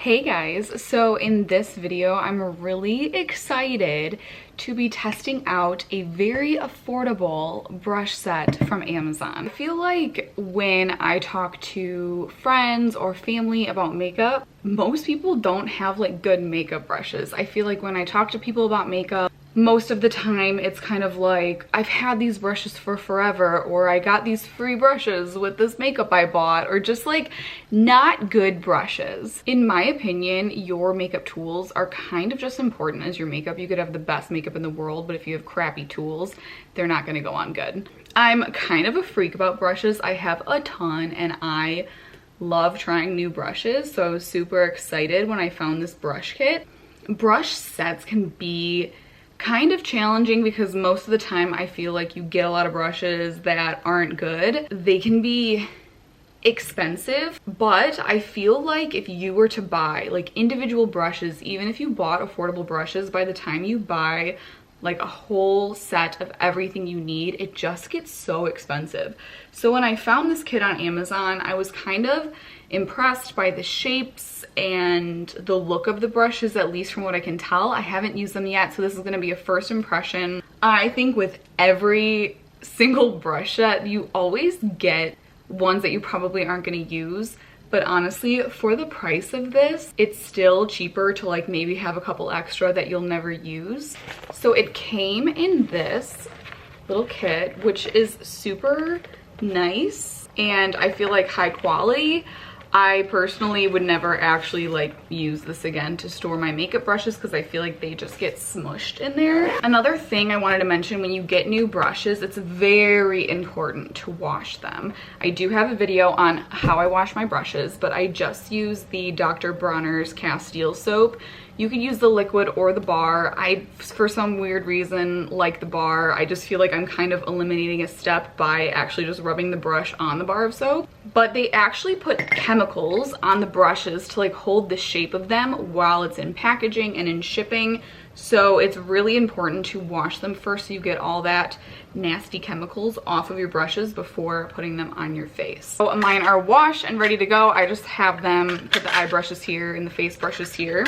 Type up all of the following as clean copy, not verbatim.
Hey guys, so in this video, I'm really excited to be testing out a very affordable brush set from Amazon. I feel like when I talk to friends or family about makeup, most people don't have like good makeup brushes. I feel like when I talk to people about makeup, most of the time it's kind of like, I've had these brushes for forever, or I got these free brushes with this makeup I bought, or just like not good brushes. In my opinion, your makeup tools are kind of just important as your makeup. You could have the best makeup in the world, but if you have crappy tools, they're not gonna go on good. I'm kind of a freak about brushes. I have a ton and I love trying new brushes, so I was super excited when I found this brush kit. Brush sets can be kind of challenging because most of the time I feel like you get a lot of brushes that aren't good. They can be expensive, but I feel like if you were to buy like individual brushes, even if you bought affordable brushes, by the time you buy like a whole set of everything you need, it just gets so expensive. So when I found this kit on Amazon, I was kind of impressed by the shapes and the look of the brushes, at least from what I can tell. I haven't used them yet, so this is gonna be a first impression. I think with every single brush set, you always get ones that you probably aren't gonna use. But honestly, for the price of this, it's still cheaper to like maybe have a couple extra that you'll never use. So it came in this little kit, which is super nice and I feel like high quality. I personally would never actually like use this again to store my makeup brushes because I feel like they just get smushed in there. Another thing I wanted to mention, when you get new brushes, it's very important to wash them. I do have a video on how I wash my brushes, but I just use the Dr. Bronner's Castile soap. You could use the liquid or the bar. I, for some weird reason, like the bar. I just feel like I'm kind of eliminating a step by actually just rubbing the brush on the bar of soap. But they actually put chemicals on the brushes to like hold the shape of them while it's in packaging and in shipping. So it's really important to wash them first so you get all that nasty chemicals off of your brushes before putting them on your face. So mine are washed and ready to go. I just have them, put the eye brushes here and the face brushes here.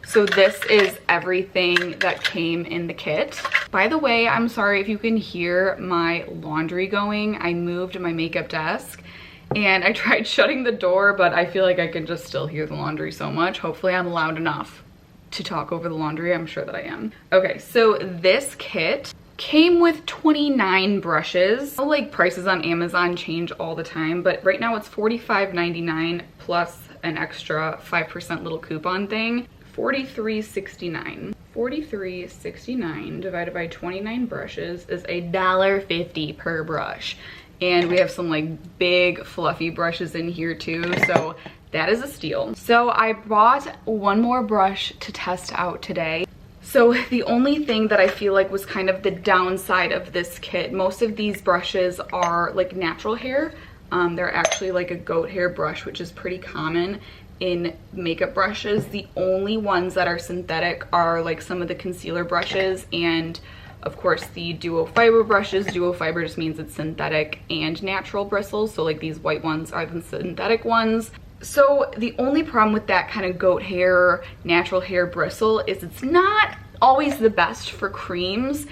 So this is everything that came in the kit. By the way, I'm sorry if you can hear my laundry going. I moved my makeup desk and I tried shutting the door, but I feel like I can just still hear the laundry so much. Hopefully I'm loud enough to talk over the laundry. I'm sure that I am. Okay, so this kit came with 29 brushes. Like prices on Amazon change all the time, but right now it's $45.99 plus an extra 5% little coupon thing. $43.69. $43.69 divided by 29 brushes is $1.50 per brush. And we have some like big fluffy brushes in here too, so that is a steal. So I bought one more brush to test out today. So the only thing that I feel like was kind of the downside of this kit, most of these brushes are like natural hair. They're actually like a goat hair brush, which is pretty common in makeup brushes. The only ones that are synthetic are like some of the concealer brushes and of course the duo fiber brushes. Duo fiber just means it's synthetic and natural bristles, so like these white ones are the synthetic ones. So the only problem with that kind of goat hair, natural hair bristle is it's not always the best for creams.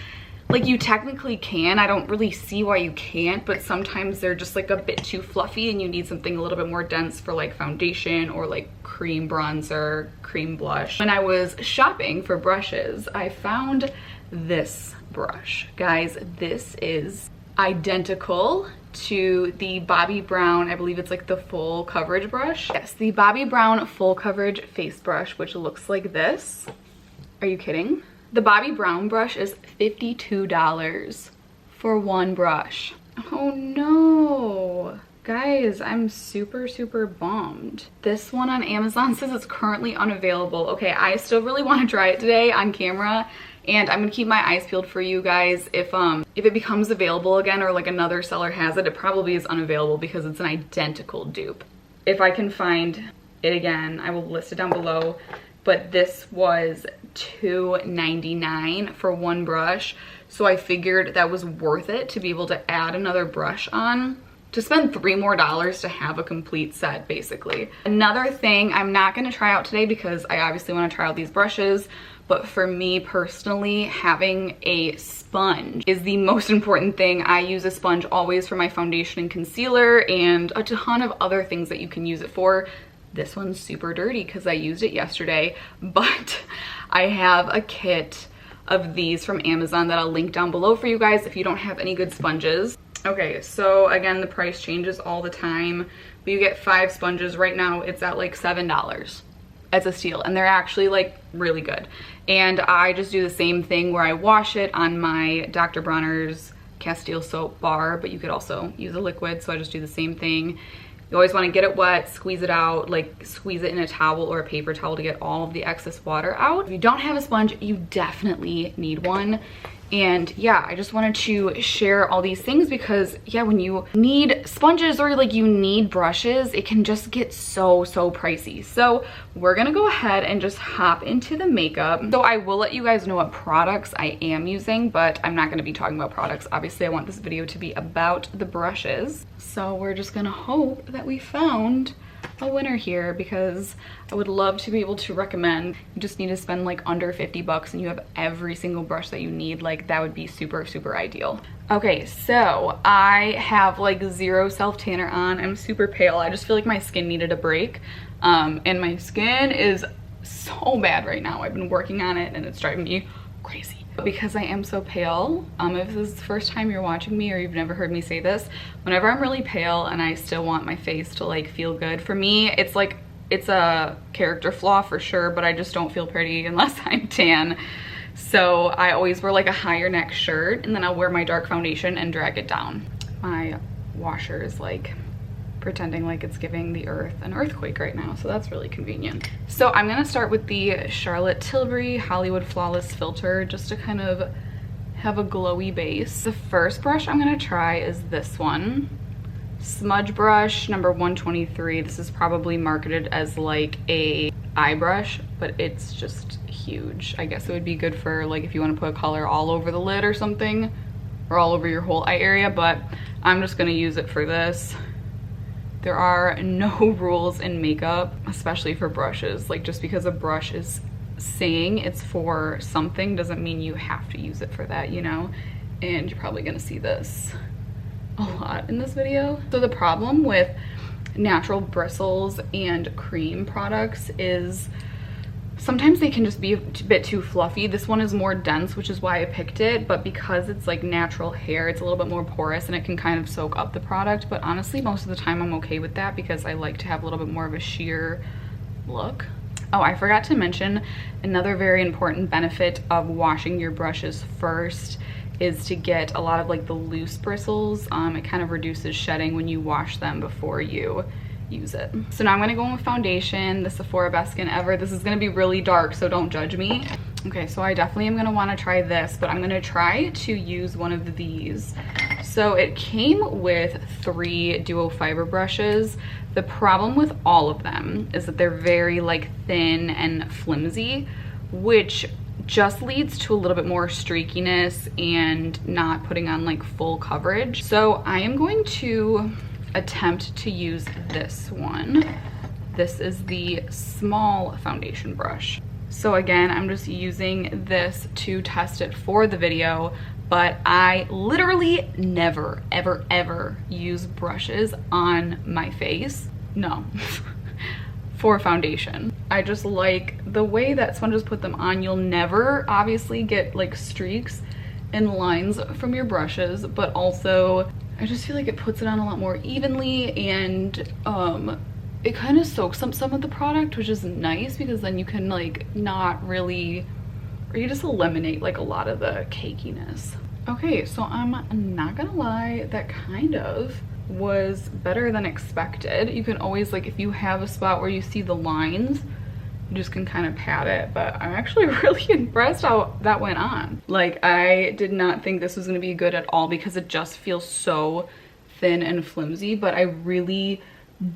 Like you technically can, I don't really see why you can't, but sometimes they're just like a bit too fluffy and you need something a little bit more dense for like foundation or like cream bronzer, cream blush. When I was shopping for brushes, I found this brush. Guys, this is identical to the Bobbi Brown, I believe it's like the full coverage brush. Yes, the Bobbi Brown full coverage face brush, which looks like this. Are you kidding? The Bobbi Brown brush is $52 for one brush. Oh no. Guys, I'm super bummed. This one on Amazon says it's currently unavailable. Okay, I still really want to try it today on camera and I'm gonna keep my eyes peeled for you guys. If it becomes available again or like another seller has it, it probably is unavailable because it's an identical dupe. If I can find it again, I will list it down below. But this was $2.99 for one brush, so I figured that was worth it to be able to add another brush on. to spend $3 more to have a complete set, basically. Another thing I'm not gonna try out today because I obviously wanna try out these brushes, but for me personally, having a sponge is the most important thing. I use a sponge always for my foundation and concealer and a ton of other things that you can use it for. This one's super dirty because I used it yesterday, but I have a kit of these from Amazon that I'll link down below for you guys if you don't have any good sponges. Okay, so again, the price changes all the time, but you get 5 sponges. Right now it's at like $7. It's a steal, and they're actually like really good. And I just do the same thing where I wash it on my Dr. Bronner's Castile soap bar, but you could also use a liquid, so I just do the same thing. You always want to get it wet, squeeze it out, like squeeze it in a towel or a paper towel to get all of the excess water out. If you don't have a sponge, you definitely need one. And yeah, I just wanted to share all these things because yeah, when you need sponges or like you need brushes, it can just get so pricey. So we're gonna go ahead and just hop into the makeup. So I will let you guys know what products I am using, but I'm not gonna be talking about products. Obviously, I want this video to be about the brushes. So we're just gonna hope that we found a winner here because I would love to be able to recommend. You just need to spend like under 50 bucks and you have every single brush that you need. Like that would be super ideal. Okay, so I have like 0 self tanner on. I'm super pale. I just feel like my skin needed a break. And my skin is so bad right now. I've been working on it and it's driving me crazy. Because I am so pale, if this is the first time you're watching me or you've never heard me say this, whenever I'm really pale and I still want my face to like feel good, for me it's like, it's a character flaw for sure, but I just don't feel pretty unless I'm tan. So I always wear like a higher neck shirt and then I'll wear my dark foundation and drag it down. My washer is like pretending like it's giving the earth an earthquake right now, so that's really convenient. So I'm gonna start with the Charlotte Tilbury Hollywood Flawless Filter just to kind of have a glowy base. The first brush I'm gonna try is this one, Smudge Brush number 123. This is probably marketed as like a eye brush, but it's just huge. I guess it would be good for like if you want to put color all over the lid or something, or all over your whole eye area, but I'm just gonna use it for this. There are no rules in makeup, especially for brushes. Like just because a brush is saying it's for something doesn't mean you have to use it for that, you know? And you're probably gonna see this a lot in this video. So the problem with natural bristles and cream products is sometimes they can just be a bit too fluffy. This one is more dense, which is why I picked it, but because it's like natural hair, it's a little bit more porous and it can kind of soak up the product. But honestly, most of the time I'm okay with that because I like to have a little bit more of a sheer look. Oh, I forgot to mention another very important benefit of washing your brushes first is to get a lot of like the loose bristles. It kind of reduces shedding when you wash them before you use it. So now I'm gonna go in with foundation, the Sephora Best Skin Ever. This is gonna be really dark, so don't judge me. Okay, so I definitely am gonna wanna try this, but I'm gonna try to use one of these. So it came with 3 duo fiber brushes. The problem with all of them is that they're very like thin and flimsy, which just leads to a little bit more streakiness and not putting on like full coverage. So I am going to attempt to use this one. This is the small foundation brush. So again, I'm just using this to test it for the video, but I literally never, ever use brushes on my face. No. For foundation. I just like the way that sponges put them on. You'll never obviously get like streaks and lines from your brushes, but also I just feel like it puts it on a lot more evenly, and it kind of soaks up some of the product, which is nice because then you can like not really, or you just eliminate like a lot of the cakiness. Okay, so I'm not gonna lie, that kind of was better than expected. You can always, like, if you have a spot where you see the lines, you just can kind of pat it, but I'm actually really impressed how that went on. Like, I did not think this was gonna be good at all because it just feels so thin and flimsy, but I really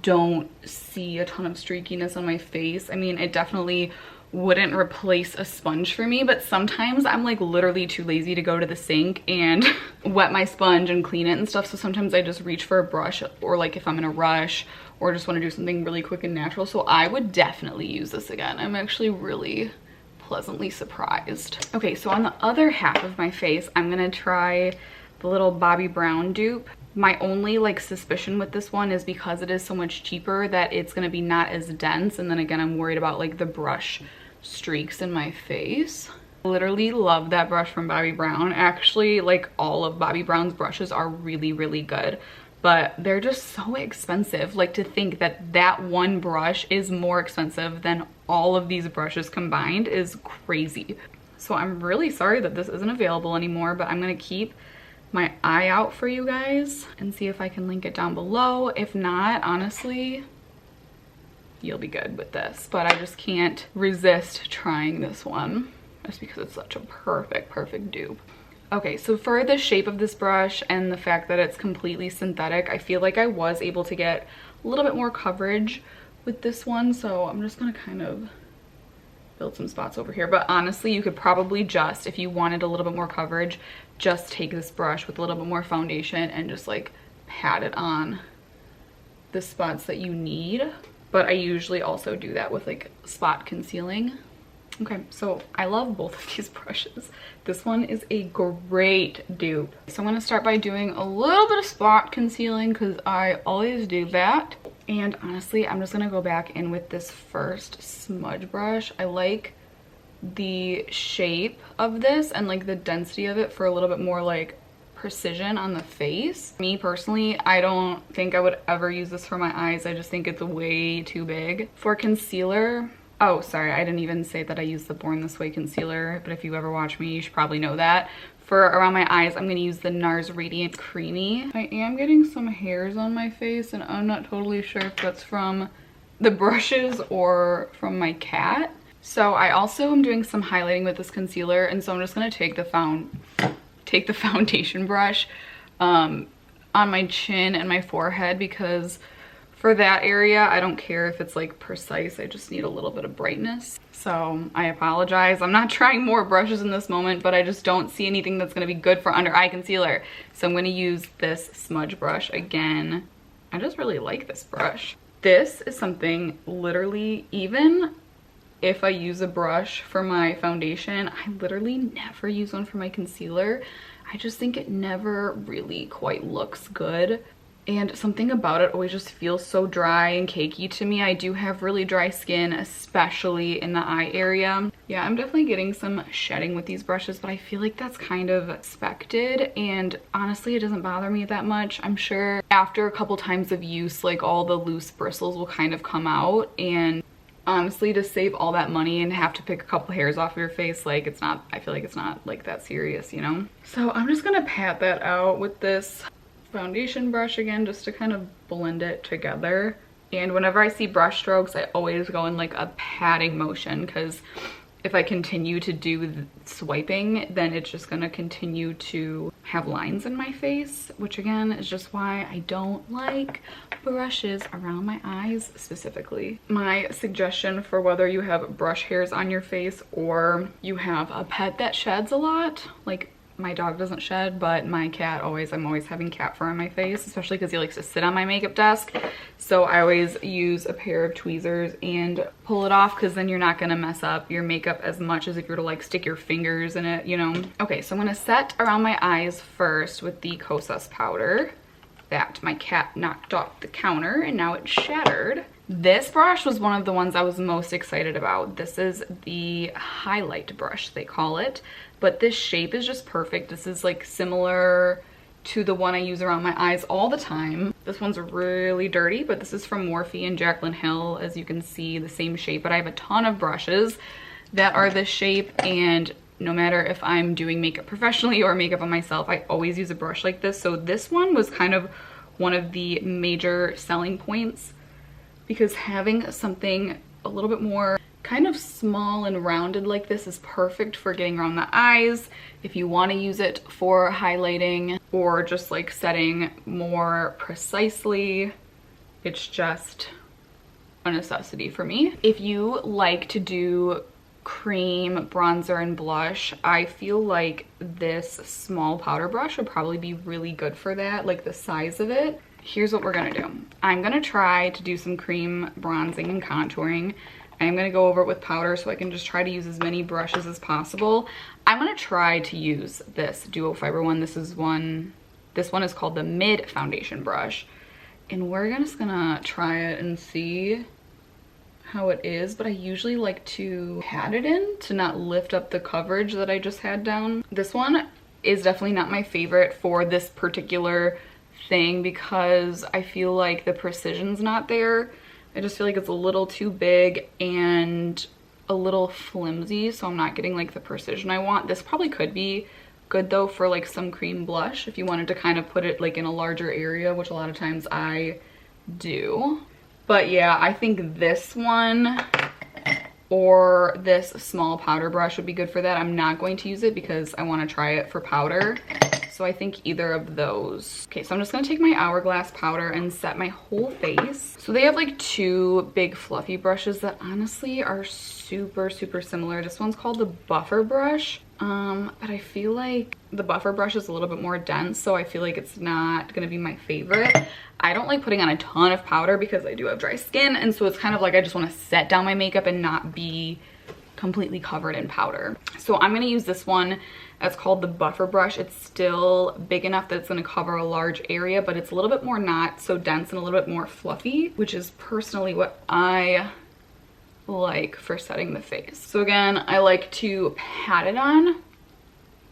don't see a ton of streakiness on my face. I mean, it definitely wouldn't replace a sponge for me, but sometimes I'm like literally too lazy to go to the sink and wet my sponge and clean it and stuff. So sometimes I just reach for a brush, or like if I'm in a rush or just want to do something really quick and natural. So I would definitely use this again. I'm actually really pleasantly surprised. Okay, so on the other half of my face, I'm gonna try the little Bobbi Brown dupe. My only like suspicion with this one is because it is so much cheaper that it's gonna be not as dense, and then again I'm worried about like the brush streaks in my face. I literally love that brush from Bobbi Brown. Actually, like all of Bobbi Brown's brushes are really good, but they're just so expensive. Like, to think that that one brush is more expensive than all of these brushes combined is crazy. So I'm really sorry that this isn't available anymore, but I'm gonna keep my eye out for you guys and see if I can link it down below. If not, honestly, you'll be good with this, but I just can't resist trying this one just because it's such a perfect dupe. Okay, so for the shape of this brush and the fact that it's completely synthetic, I feel like I was able to get a little bit more coverage with this one, so I'm just gonna kind of build some spots over here. But honestly, you could probably just, if you wanted a little bit more coverage, just take this brush with a little bit more foundation and just like pat it on the spots that you need. But I usually also do that with like spot concealing. Okay, so I love both of these brushes. This one is a great dupe. So I'm gonna start by doing a little bit of spot concealing because I always do that. And honestly, I'm just gonna go back in with this first smudge brush. I like the shape of this and like the density of it for a little bit more like precision on the face. Me personally, I don't think I would ever use this for my eyes. I just think it's way too big. For concealer, oh, sorry, I didn't even say that I use the Born This Way concealer, but if you ever watch me, you should probably know that. For around my eyes, I'm gonna use the NARS Radiant Creamy. I am getting some hairs on my face, and I'm not totally sure if that's from the brushes or from my cat. So I also am doing some highlighting with this concealer, and so I'm just gonna take the foundation brush on my chin and my forehead, because for that area, I don't care if it's like precise, I just need a little bit of brightness. So I apologize. I'm not trying more brushes in this moment, but I just don't see anything that's gonna be good for under eye concealer. So I'm gonna use this smudge brush again. I just really like this brush. This is something, literally, even if I use a brush for my foundation, I literally never use one for my concealer. I just think it never really quite looks good. And something about it always just feels so dry and cakey to me. I do have really dry skin, especially in the eye area. Yeah, I'm definitely getting some shedding with these brushes, but I feel like that's kind of expected. And honestly, it doesn't bother me that much. I'm sure after a couple times of use, like all the loose bristles will kind of come out. And honestly, to save all that money and have to pick a couple hairs off your face, like it's not, I feel like it's not like that serious, you know? So I'm just gonna pat that out with this foundation brush again, just to kind of blend it together. And whenever I see brush strokes, I always go in like a patting motion, because if I continue to do swiping, then it's just gonna continue to have lines in my face, which again is just why I don't like brushes around my eyes specifically. My suggestion for whether you have brush hairs on your face or you have a pet that sheds a lot, like my dog doesn't shed, but my cat I'm always having cat fur on my face, especially because he likes to sit on my makeup desk. So I always use a pair of tweezers and pull it off, because then you're not gonna mess up your makeup as much as if you were to like stick your fingers in it, you know? Okay, so I'm gonna set around my eyes first with the Kosas powder that my cat knocked off the counter and now it's shattered. This brush was one of the ones I was most excited about. This is the highlight brush, they call it, but this shape is just perfect. This is like similar to the one I use around my eyes all the time. This one's really dirty, but this is from Morphe and Jaclyn Hill. As you can see, the same shape, but I have a ton of brushes that are this shape, and no matter if I'm doing makeup professionally or makeup on myself, I always use a brush like this. So this one was kind of one of the major selling points, because having something a little bit more kind of small and rounded like this is perfect for getting around the eyes. If you want to use it for highlighting or just like setting more precisely, It's just a necessity for me. If you like to do cream, bronzer, and blush, I feel like this small powder brush would probably be really good for that, like the size of it. Here's what we're gonna do. I'm gonna try to do some cream bronzing and contouring. I'm gonna go over it with powder so I can just try to use as many brushes as possible. I'm gonna try to use this duo fiber one. This one is called the Mid Foundation Brush. And we're just gonna try it and see how it is, but I usually like to pat it in to not lift up the coverage that I just had down. This one is definitely not my favorite for this particular thing because I feel like the precision's not there. I just feel like it's a little too big and a little flimsy, so I'm not getting like the precision I want. This probably could be good though for like some cream blush if you wanted to kind of put it like in a larger area, which a lot of times I do. But yeah, I think this one or this small powder brush would be good for that. I'm not going to use it because I want to try it for powder. So I think either of those. Okay, so I'm just gonna take my Hourglass powder and set my whole face. So they have like two big fluffy brushes that honestly are super similar. This one's called the Buffer brush. But I feel like the Buffer brush is a little bit more dense, so I feel like it's not gonna be my favorite. I don't like putting on a ton of powder because I do have dry skin, and so it's kind of like I just want to set down my makeup and not be completely covered in powder. So I'm gonna use this one. It's called the Buffer brush. It's still big enough that it's gonna cover a large area, but it's a little bit more not so dense and a little bit more fluffy, which is personally what I like for setting the face. So again, I like to pat it on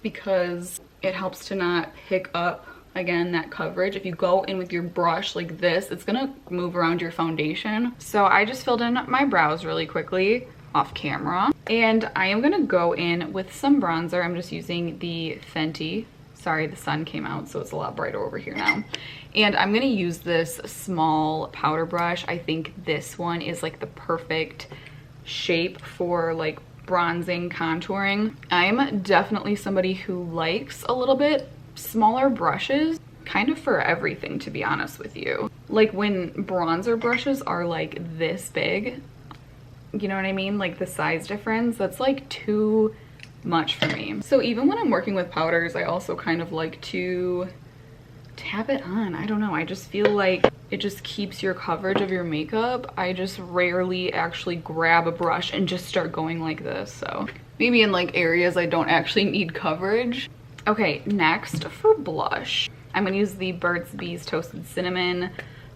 because it helps to not pick up, again, that coverage. If you go in with your brush like this, it's gonna move around your foundation. So I just filled in my brows really quickly off camera, and I am gonna go in with some bronzer. I'm just using the Fenty. Sorry, the sun came out, so it's a lot brighter over here now. And I'm gonna use this small powder brush. I think this one is like the perfect shape for like bronzing, contouring. I'm definitely somebody who likes a little bit smaller brushes, kind of for everything, to be honest with you. Like when bronzer brushes are like this big, you know what I mean? Like the size difference, that's like too much for me. So even when I'm working with powders, I also kind of like to tap it on. I don't know, I just feel like it just keeps your coverage of your makeup. I just rarely actually grab a brush and just start going like this. So maybe in like areas I don't actually need coverage. Okay, next for blush, I'm gonna use the Burt's Bees Toasted Cinnamon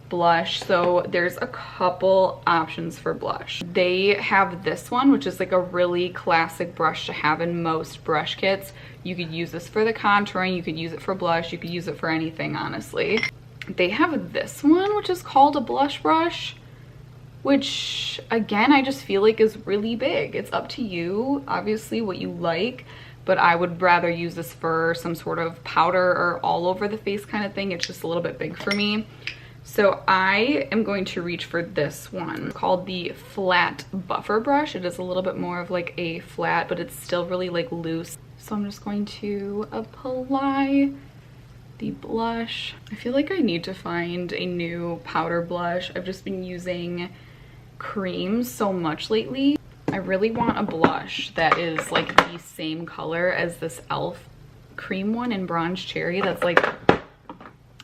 blush. So there's a couple options for blush. They have this one, which is like a really classic brush to have in most brush kits. You could use this for the contouring, you could use it for blush, you could use it for anything, honestly. They have this one, which is called a blush brush, which again, I just feel like is really big. It's up to you, obviously, what you like, but I would rather use this for some sort of powder or all over the face kind of thing. It's just a little bit big for me. So I am going to reach for this one called the Flat Buffer brush. It is a little bit more of like a flat, but it's still really like loose. So I'm just going to apply the blush. I feel like I need to find a new powder blush. I've just been using creams so much lately. I really want a blush that is like the same color as this e.l.f. cream one in Bronze Cherry. That's like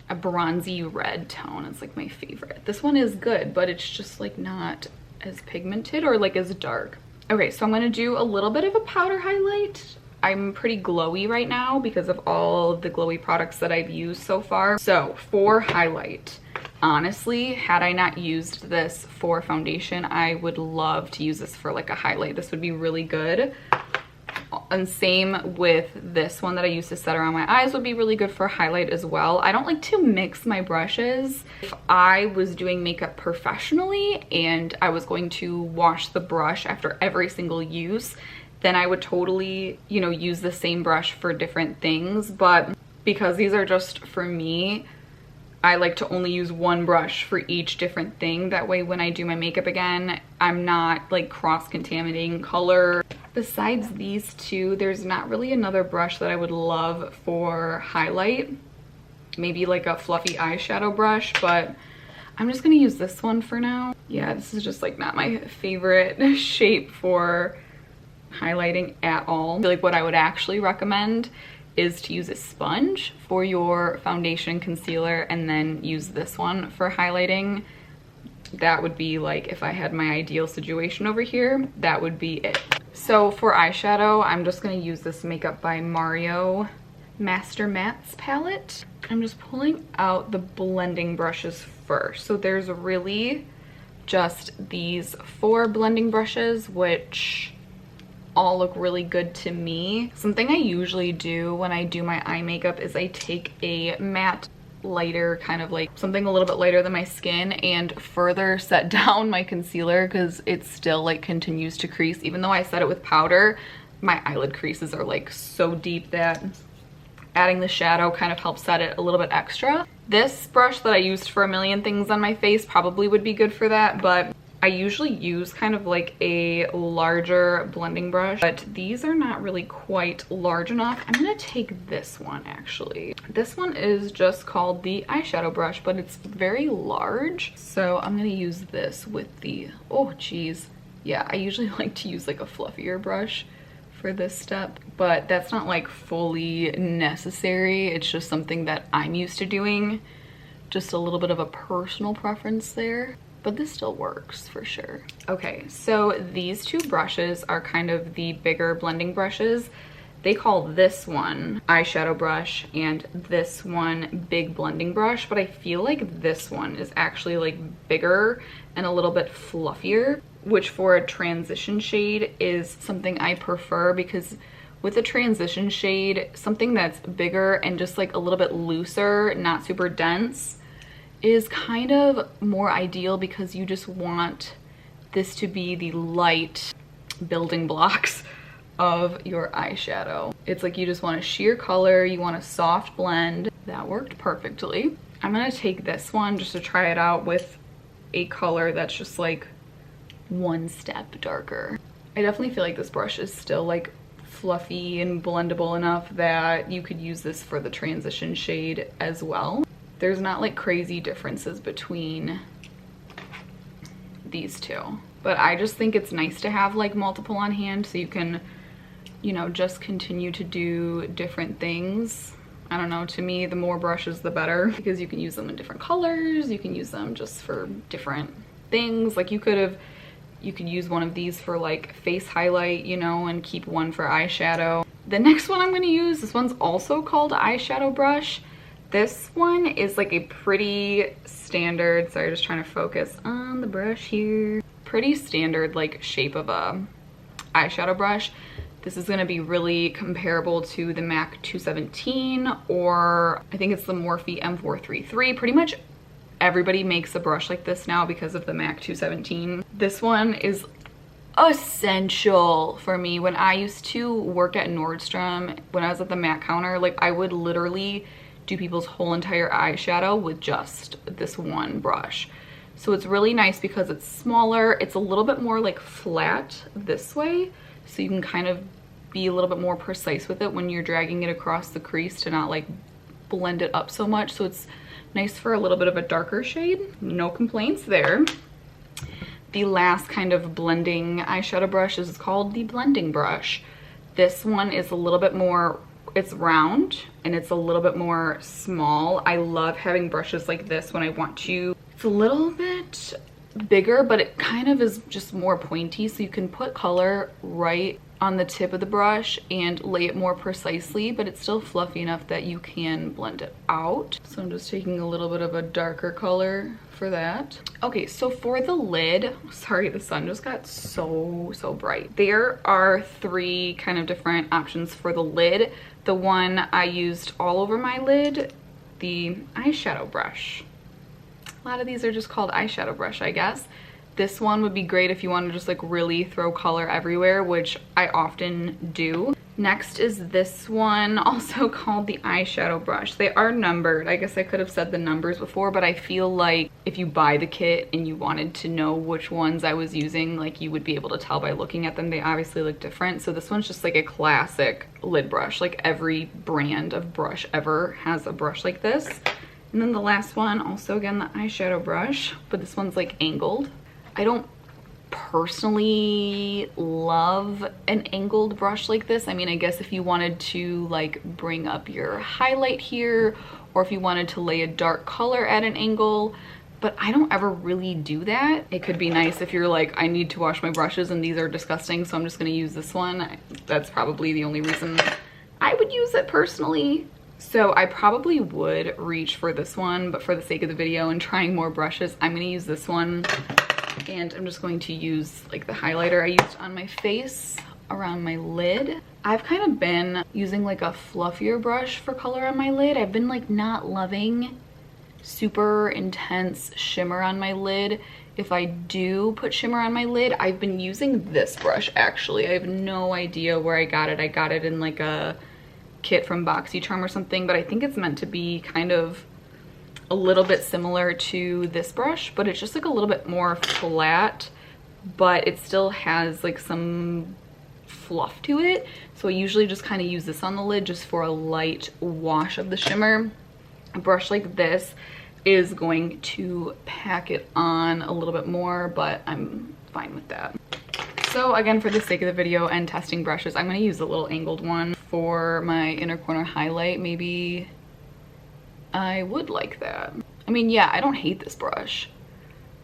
a bronzy red tone. It's like my favorite. This one is good, but it's just like not as pigmented or like as dark. Okay, so I'm gonna do a little bit of a powder highlight. I'm pretty glowy right now because of all the glowy products that I've used so far. So for highlight, honestly, had I not used this for foundation, I would love to use this for like a highlight. This would be really good. And same with this one that I used to set around my eyes, would be really good for highlight as well. I don't like to mix my brushes. If I was doing makeup professionally and I was going to wash the brush after every single use, then I would totally, you know, use the same brush for different things. But because these are just for me, I like to only use one brush for each different thing. That way when I do my makeup again, I'm not like cross-contaminating color. Besides these two, there's not really another brush that I would love for highlight. Maybe like a fluffy eyeshadow brush, but I'm just gonna use this one for now. Yeah, this is just like not my favorite shape for highlighting at all. I feel like what I would actually recommend is to use a sponge for your foundation concealer and then use this one for highlighting. That would be like, if I had my ideal situation over here, that would be it. So for eyeshadow, I'm just gonna use this Makeup by Mario Master Mattes palette. I'm just pulling out the blending brushes first. So there's really just these 4 blending brushes, which all look really good to me. Something I usually do when I do my eye makeup is I take a matte lighter, kind of like something a little bit lighter than my skin, and further set down my concealer because it still like continues to crease. Even though I set it with powder, my eyelid creases are like so deep that adding the shadow kind of helps set it a little bit extra. This brush that I used for a million things on my face probably would be good for that, but I usually use kind of like a larger blending brush, but these are not really quite large enough. I'm gonna take this one actually. This one is just called the eyeshadow brush, but it's very large. So I'm gonna use this with the, oh geez. Yeah, I usually like to use like a fluffier brush for this step, but that's not like fully necessary. It's just something that I'm used to doing. Just a little bit of a personal preference there, but this still works for sure. Okay, so these 2 brushes are kind of the bigger blending brushes. They call this one eyeshadow brush and this one big blending brush, but I feel like this one is actually like bigger and a little bit fluffier, which for a transition shade is something I prefer, because with a transition shade, something that's bigger and just like a little bit looser, not super dense, is kind of more ideal, because you just want this to be the light building blocks of your eyeshadow. It's like you just want a sheer color, you want a soft blend. That worked perfectly. I'm gonna take this one just to try it out with a color that's just like 1 step darker. I definitely feel like this brush is still like fluffy and blendable enough that you could use this for the transition shade as well. There's not like crazy differences between these 2, but I just think it's nice to have like multiple on hand so you can, you know, just continue to do different things. I don't know, to me the more brushes the better, because you can use them in different colors, you can use them just for different things. Like you could use one of these for like face highlight, you know, and keep one for eyeshadow. The next one I'm gonna use, this one's also called eyeshadow brush. This one is like a pretty standard, sorry, just trying to focus on the brush here. Pretty standard like shape of a eyeshadow brush. This is gonna be really comparable to the MAC 217, or I think it's the Morphe M433. Pretty much everybody makes a brush like this now because of the MAC 217. This one is essential for me. When I used to work at Nordstrom, when I was at the MAC counter, like I would literally do people's whole entire eyeshadow with just this one brush. So it's really nice because it's smaller, it's a little bit more like flat this way, so you can kind of be a little bit more precise with it when you're dragging it across the crease to not like blend it up so much. So it's nice for a little bit of a darker shade. No complaints there. The last kind of blending eyeshadow brush is called the blending brush. This one is a little bit more, it's round and it's a little bit more small. I love having brushes like this when I want to. It's a little bit bigger, but it kind of is just more pointy, so you can put color right on the tip of the brush and lay it more precisely, but it's still fluffy enough that you can blend it out. So I'm just taking a little bit of a darker color for that. Okay, so for the lid, sorry, the sun just got so bright. There are 3 kind of different options for the lid. The one I used all over my lid, the eyeshadow brush. A lot of these are just called eyeshadow brush, I guess. This one would be great if you want to just like really throw color everywhere, which I often do. Next is this one, also called the eyeshadow brush. They are numbered. I guess I could have said the numbers before, but I feel like if you buy the kit and you wanted to know which ones I was using, like you would be able to tell by looking at them. They obviously look different. So this one's just like a classic lid brush. Like every brand of brush ever has a brush like this. And then the last one, also again the eyeshadow brush, but this one's like angled. I don't personally love an angled brush like this. I mean, I guess if you wanted to like bring up your highlight here, or if you wanted to lay a dark color at an angle, but I don't ever really do that. It could be nice if you're like, I need to wash my brushes and these are disgusting, so I'm just gonna use this one. That's probably the only reason I would use it personally. So I probably would reach for this one, but for the sake of the video and trying more brushes, I'm gonna use this one. And I'm just going to use like the highlighter I used on my face around my lid. I've kind of been using like a fluffier brush for color on my lid. I've been like not loving super intense shimmer on my lid. If I do put shimmer on my lid, I've been using this brush actually. I have no idea where I got it. I got it in like a kit from BoxyCharm or something, but I think it's meant to be kind of a little bit similar to this brush, but it's just like a little bit more flat, but it still has like some fluff to it. So I usually just kind of use this on the lid just for a light wash of the shimmer. A brush like this is going to pack it on a little bit more, but I'm fine with that. So again, for the sake of the video and testing brushes, I'm going to use a little angled one for my inner corner highlight. Maybe I would like that. I mean, yeah, I don't hate this brush.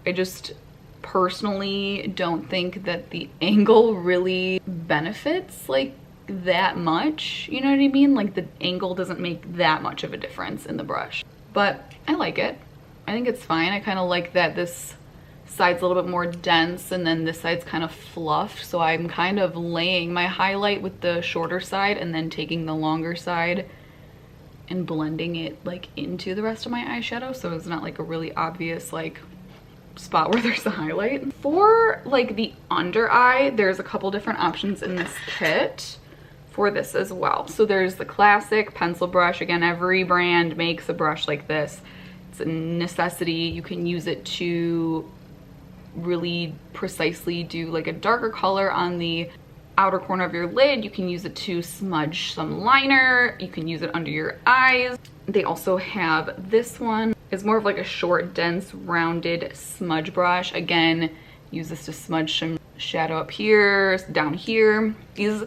I just personally don't think that the angle really benefits like that much. You know what I mean? Like the angle doesn't make that much of a difference in the brush, but I like it. I think it's fine. I kind of like that this side's a little bit more dense and then this side's kind of fluffed. So I'm kind of laying my highlight with the shorter side and then taking the longer side and blending it like into the rest of my eyeshadow, so it's not like a really obvious like spot where there's a highlight. For like the under eye, there's a couple different options in this kit for this as well. So there's the classic pencil brush. Again, every brand makes a brush like this. It's a necessity. You can use it to really precisely do like a darker color on the outer corner of your lid. You can use it to smudge some liner. You can use it under your eyes. They also have this one. It's more of like a short, dense, rounded smudge brush. Again, use this to smudge some shadow up here, down here. These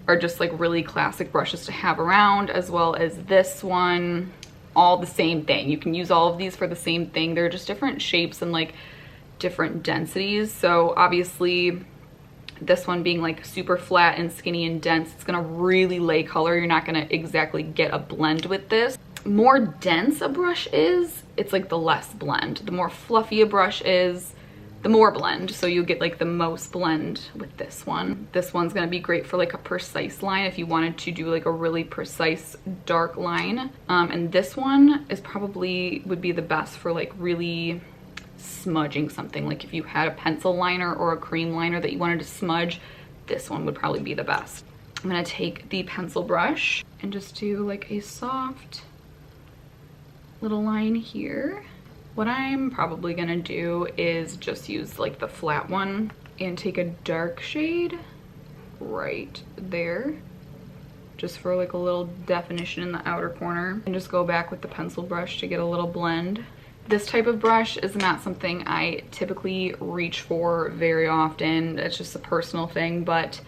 are just like really classic brushes to have around, as well as this one. All the same thing. You can use all of these for the same thing. They're just different shapes and like different densities. So obviously this one being like super flat and skinny and dense, it's gonna really lay color. You're not gonna exactly get a blend with this. More dense a brush is, it's like the less blend. The more fluffy a brush is, the more blend. So you get like the most blend with this one. This one's gonna be great for like a precise line if you wanted to do like a really precise dark line. And this one is probably would be the best for like really smudging something. Like if you had a pencil liner or a cream liner that you wanted to smudge, this one would probably be the best. I'm gonna take the pencil brush and just do like a soft little line here. What I'm probably gonna do is just use like the flat one and take a dark shade right there, just for like a little definition in the outer corner, and just go back with the pencil brush to get a little blend. This type of brush is not something I typically reach for very often. It's just a personal thing, but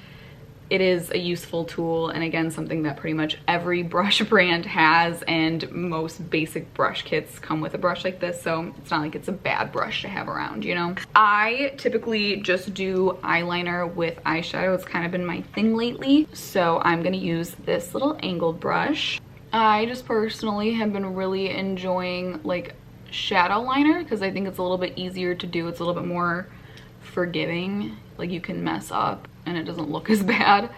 it is a useful tool, and again, something that pretty much every brush brand has, and most basic brush kits come with a brush like this, so it's not like it's a bad brush to have around, you know? I typically just do eyeliner with eyeshadow. It's kind of been my thing lately, so I'm gonna use this little angled brush. I just personally have been really enjoying like shadow liner because I think it's a little bit easier to do. It's a little bit more forgiving. Like you can mess up and it doesn't look as bad,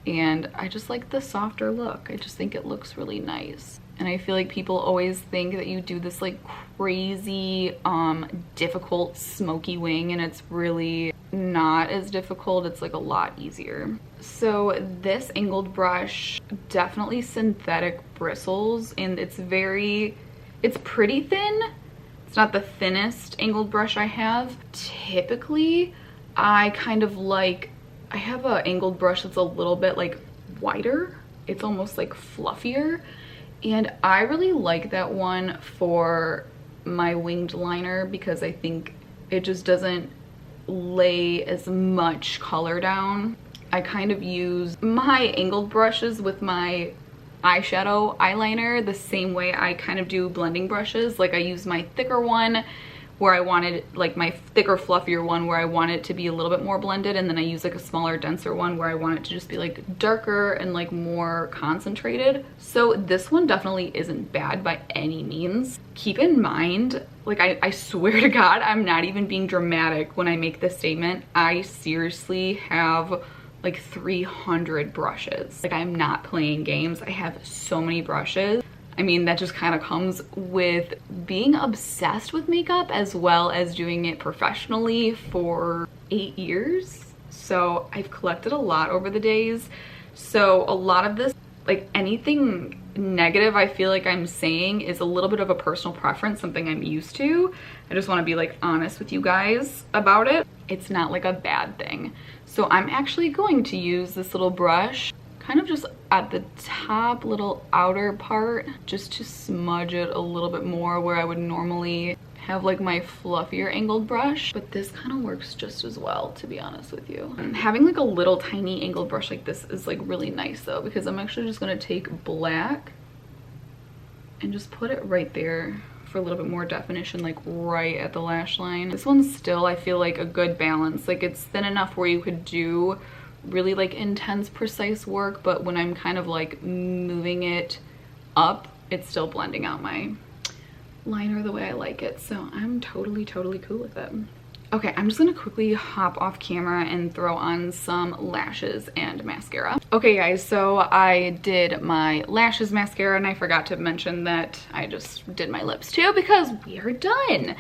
and I just like the softer look. I just think it looks really nice, and I feel like people always think that you do this like crazy difficult smoky wing, and it's really not as difficult. It's like a lot easier. So this angled brush, definitely synthetic bristles, and it's pretty thin. It's not the thinnest angled brush I have. Typically I kind of like, I have an angled brush that's a little bit like wider. It's almost like fluffier, And I really like that one for my winged liner because I think it just doesn't lay as much color down. I kind of use my angled brushes with my eyeshadow eyeliner the same way I kind of do blending brushes. Like I use my thicker one where I wanted, like my thicker fluffier one where I want it to be a little bit more blended, and then I use like a smaller denser one where I want it to just be like darker and like more concentrated. So this one definitely isn't bad by any means. Keep in mind, like I swear to God, I'm not even being dramatic when I make this statement. I seriously have like 300 brushes. Like I'm not playing games. I have so many brushes. I mean, that just kind of comes with being obsessed with makeup as well as doing it professionally for 8 years. So I've collected a lot over the days. So a lot of this, like anything negative I feel like I'm saying is a little bit of a personal preference, something I'm used to. I just want to be like honest with you guys about it. It's not like a bad thing. So I'm actually going to use this little brush kind of just at the top little outer part just to smudge it a little bit more where I would normally have like my fluffier angled brush, but this kind of works just as well, to be honest with you. And having like a little tiny angled brush like this is like really nice though, because I'm actually just going to take black and just put it right there for a little bit more definition, like right at the lash line. This one's still, I feel like, a good balance. Like it's thin enough where you could do really like intense precise work, but when I'm kind of like moving it up, it's still blending out my liner the way I like it. So I'm totally cool with it. Okay, I'm just gonna quickly hop off camera and throw on some lashes and mascara. Okay guys, so I did my lashes, mascara, and I forgot to mention that I just did my lips too because we are done.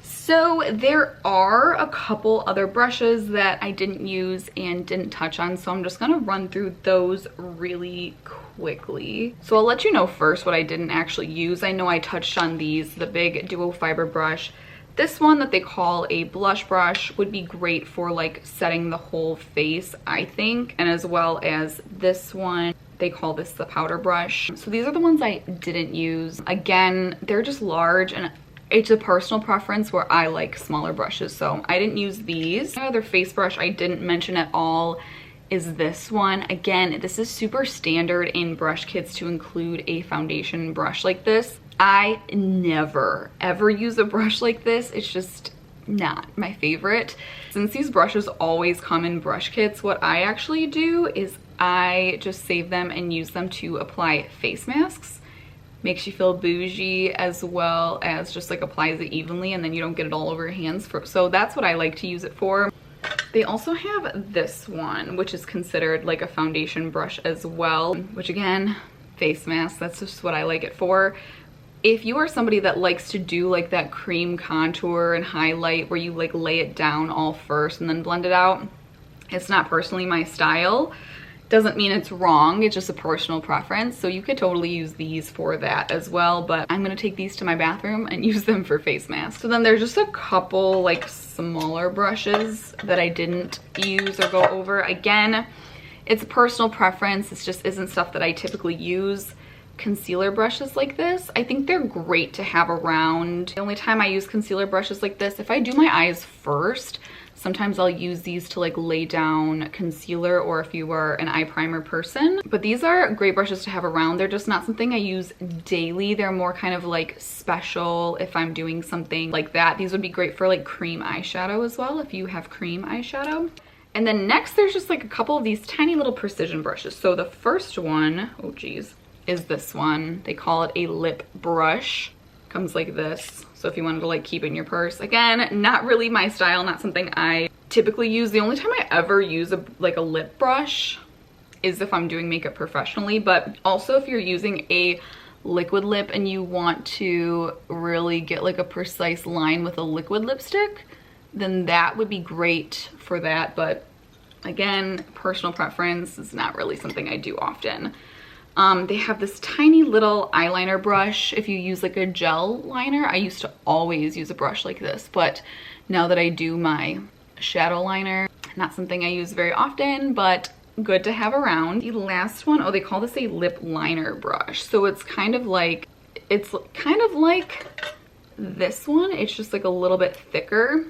So there are a couple other brushes that I didn't use and didn't touch on, so I'm just gonna run through those really quickly. So I'll let you know first what I didn't actually use. I know I touched on these, the big duo fiber brush. This one that they call a blush brush would be great for like setting the whole face, I think, and as well as this one. They call this the powder brush. So these are the ones I didn't use. Again, they're just large and it's a personal preference where I like smaller brushes, so I didn't use these. The other face brush I didn't mention at all is this one. Again, this is super standard in brush kits to include a foundation brush like this. I never ever use a brush like this. It's just not my favorite. Since these brushes always come in brush kits, what I actually do is I just save them and use them to apply face masks. Makes you feel bougie as well as just like applies it evenly and then you don't get it all over your hands. So that's what I like to use it for. They also have this one, which is considered like a foundation brush as well, which again, face mask, that's just what I like it for. If you are somebody that likes to do like that cream contour and highlight where you like lay it down all first and then blend it out, it's not personally my style. Doesn't mean it's wrong, it's just a personal preference. So you could totally use these for that as well, but I'm gonna take these to my bathroom and use them for face masks. So then there's just a couple like smaller brushes that I didn't use or go over. Again, it's a personal preference. It just isn't stuff that I typically use. Concealer brushes like this, I think they're great to have around. The only time I use concealer brushes like this, if I do my eyes first, sometimes I'll use these to like lay down concealer, or if you are an eye primer person. But these are great brushes to have around. They're just not something I use daily. They're more kind of like special if I'm doing something like that. These would be great for like cream eyeshadow as well, if you have cream eyeshadow. And then next there's just like a couple of these tiny little precision brushes. So the first one, oh geez, is this one. They call it a lip brush. Comes like this. So if you wanted to like keep it in your purse. Again, not really my style, not something I typically use. The only time I ever use a lip brush is if I'm doing makeup professionally, but also if you're using a liquid lip and you want to really get like a precise line with a liquid lipstick, then that would be great for that. But again, personal preference is not really something I do often. They have this tiny little eyeliner brush. If you use like a gel liner, I used to always use a brush like this, but now that I do my shadow liner, not something I use very often, but good to have around. The last one, oh, they call this a lip liner brush. So it's kind of like this one. It's just like a little bit thicker.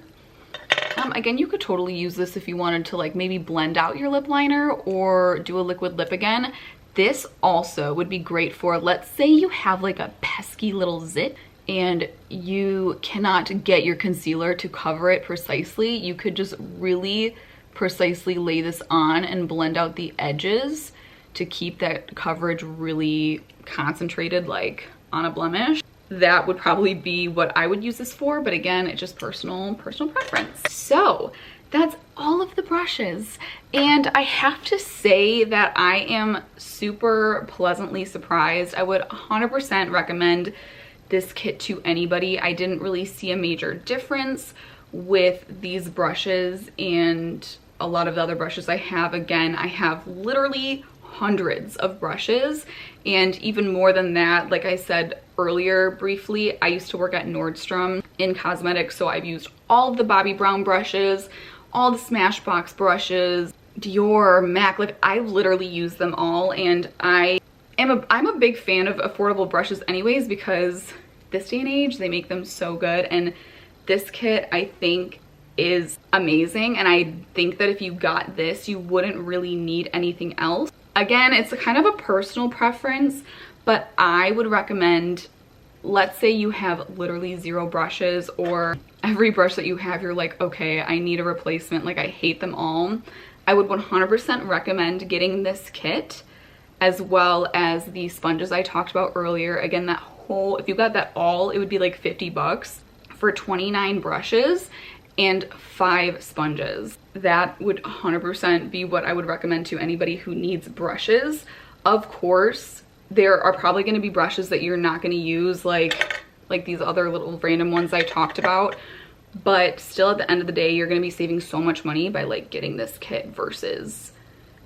Again, you could totally use this if you wanted to like maybe blend out your lip liner or do a liquid lip again. This also would be great for, let's say you have like a pesky little zit and you cannot get your concealer to cover it precisely. You could just really precisely lay this on and blend out the edges to keep that coverage really concentrated, like on a blemish. That would probably be what I would use this for, but again, it's just personal preference. So that's all of the brushes. And I have to say that I am super pleasantly surprised. I would 100% recommend this kit to anybody. I didn't really see a major difference with these brushes and a lot of the other brushes I have. Again, I have literally hundreds of brushes, and even more than that. Like I said earlier briefly, I used to work at Nordstrom in cosmetics, so I've used all of the Bobbi Brown brushes, all the Smashbox brushes, Dior, MAC, like I literally use them all. And I'm a big fan of affordable brushes anyways, because this day and age they make them so good, and this kit I think is amazing. And I think that if you got this, you wouldn't really need anything else. Again, it's a kind of a personal preference, but I would recommend, let's say you have literally 0 brushes, or every brush that you have you're like, okay, I need a replacement, like I hate them all. I would 100% recommend getting this kit, as well as the sponges I talked about earlier. Again, that whole, if you got that all, it would be like 50 bucks for 29 brushes and 5 sponges. That would 100% be what I would recommend to anybody who needs brushes. Of course, there are probably going to be brushes that you're not going to use, like these other little random ones I talked about, but still at the end of the day, you're going to be saving so much money by like getting this kit versus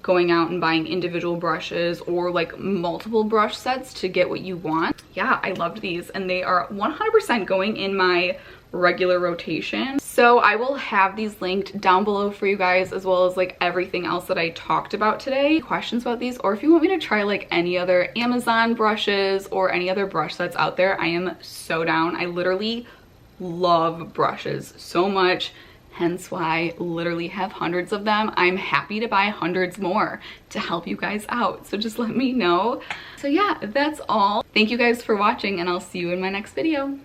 going out and buying individual brushes or like multiple brush sets to get what you want. Yeah, I loved these, and they are 100% going in my regular rotation. So I will have these linked down below for you guys, as well as like everything else that I talked about today. Questions about these, or if you want me to try like any other Amazon brushes or any other brush sets out there, I am so down. I literally love brushes so much, hence why I literally have hundreds of them. I'm happy to buy hundreds more to help you guys out, so just let me know. So yeah, that's all. Thank you guys for watching, and I'll see you in my next video.